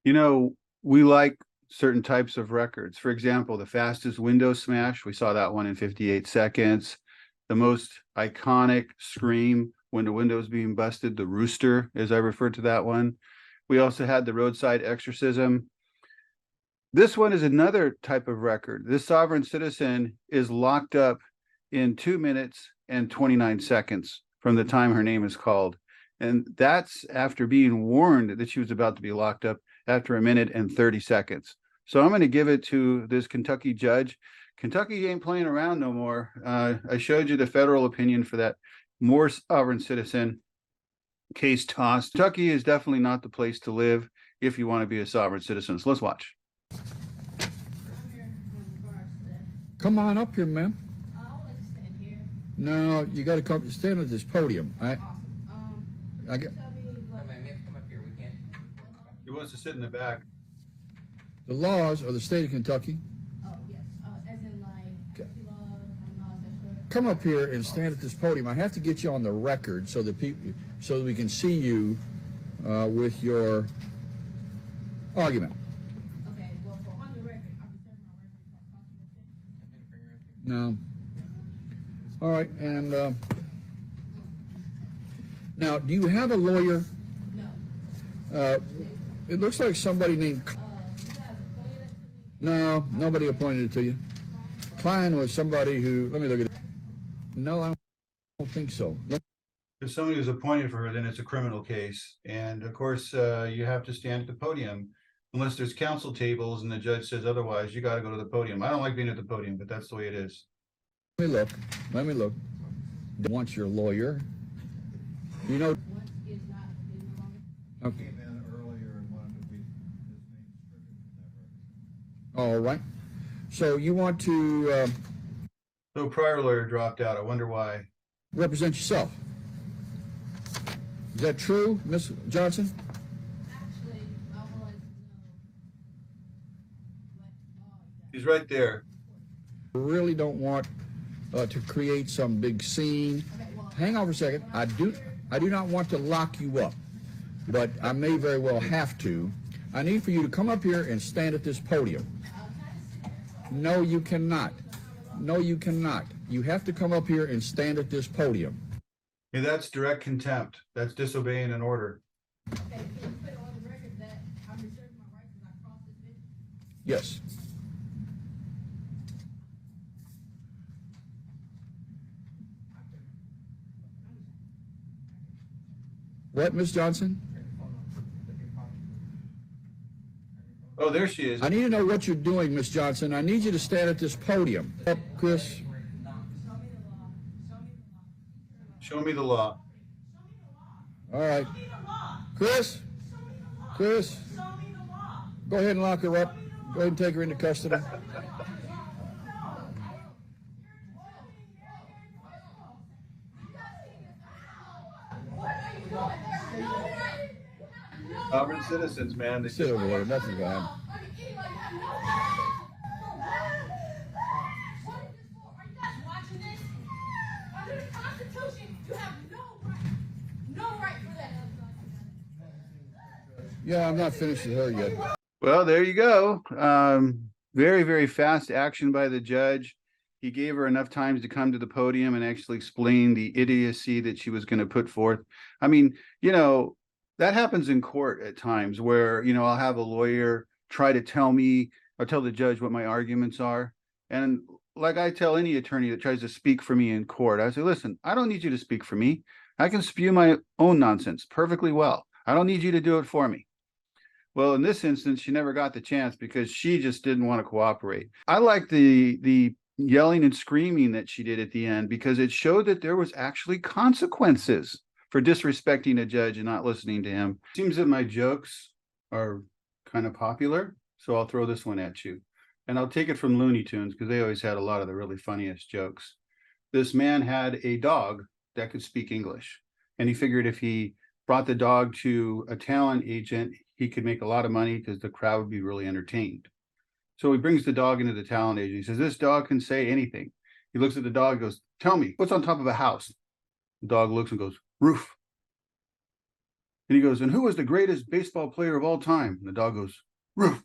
You know, we like certain types of records. For example, the fastest window smash, we saw that one in 58 seconds. The most iconic scream when the window is being busted, the rooster, as I referred to that one. We also had the roadside exorcism. This one is another type of record. This sovereign citizen is locked up in 2 minutes and 29 seconds from the time her name is called. And that's after being warned that she was about to be locked up after 1 minute and 30 seconds. So I'm going to give it to this Kentucky judge. Kentucky ain't playing around no more. I showed you the federal opinion for that Moor sovereign citizen case tossed. Kentucky is definitely not the place to live if you want to be a sovereign citizen. So let's watch. Come on up here, ma'am. I'll let you stand here. No, you got to come stand at this podium. Awesome. I get, Tell me what. Come up here. We can't. He wants to sit in the back. the laws of the state of Kentucky. Oh, yes. As in like, Okay. laws, that's correct. Come up here and stand at this podium. I have to get you on the record so that we can see you with your argument. Okay, well, for on the record, I'm reserving my record for possible. No. All right, and now, do you have a lawyer? No. It looks like somebody named. You guys pointed it to me. No, nobody appointed it to you. Klein was somebody who. Let me look at it. No, I don't think so. If somebody was appointed for her, then it's a criminal case. And of course, you have to stand at the podium. Unless there's counsel tables and the judge says otherwise, you got to go to the podium. I don't like being at the podium, but that's the way it is. Let me look. Once your lawyer, you know. One is not, is no longer. Okay. Came in earlier and wanted to be his name stricken from that record. All right. So you want to So prior lawyer dropped out. I wonder why. represent yourself. Is that true, Miss Johnson? Actually, I would like to know what law is that. He's right there. Really don't want to create some big scene. Okay, well. Hang on for a second. I do not want to lock you up, but I may very well have to. I need for you to come up here and stand at this podium. No, you cannot. No, you cannot. You have to come up here and stand at this podium. Hey, that's direct contempt. That's disobeying an order. Okay, can you put on the record that I'm reserving my rights as I cross this bridge? Yes. What, Miss Johnson? Oh, there she is. I need to know what you're doing, Miss Johnson. I need you to stand at this podium. Up, Chris. Show me the law. All right. Chris? Chris? Go ahead and lock her up. Go ahead and take her into custody. Sovereign citizens, man. They Sit over there. Nothing's going to happen. Yeah, I'm not finished with her yet. Well, there you go. Very, very fast action by the judge. He gave her enough time to come to the podium and actually explain the idiocy that she was going to put forth. I mean, you know, that happens in court at times where, you know, I'll have a lawyer try to tell me or tell the judge what my arguments are. And like I tell any attorney that tries to speak for me in court, I say, listen, I don't need you to speak for me. I can spew my own nonsense perfectly well. I don't need you to do it for me. Well, in this instance, she never got the chance because she just didn't want to cooperate. I like the yelling and screaming that she did at the end because it showed that there was actually consequences for disrespecting a judge and not listening to him. Seems that my jokes are kind of popular, so I'll throw this one at you. And I'll take it from Looney Tunes because they always had a lot of the really funniest jokes. This man had a dog that could speak English, and he figured if he brought the dog to a talent agent, he could make a lot of money because the crowd would be really entertained. So he brings the dog into the talent agent. He says, this dog can say anything. He looks at the dog and goes, tell me, what's on top of a house? The dog looks and goes, roof. And he goes, and who was the greatest baseball player of all time? And the dog goes, Roof.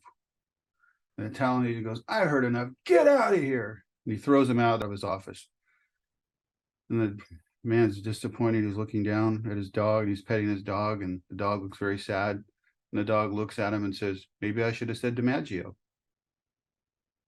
And the Italian agent goes, I heard enough. Get out of here. And he throws him out of his office. And the man's disappointed. He's looking down at his dog. He's petting his dog, and the dog looks very sad. And the dog looks at him and says, maybe I should have said DiMaggio.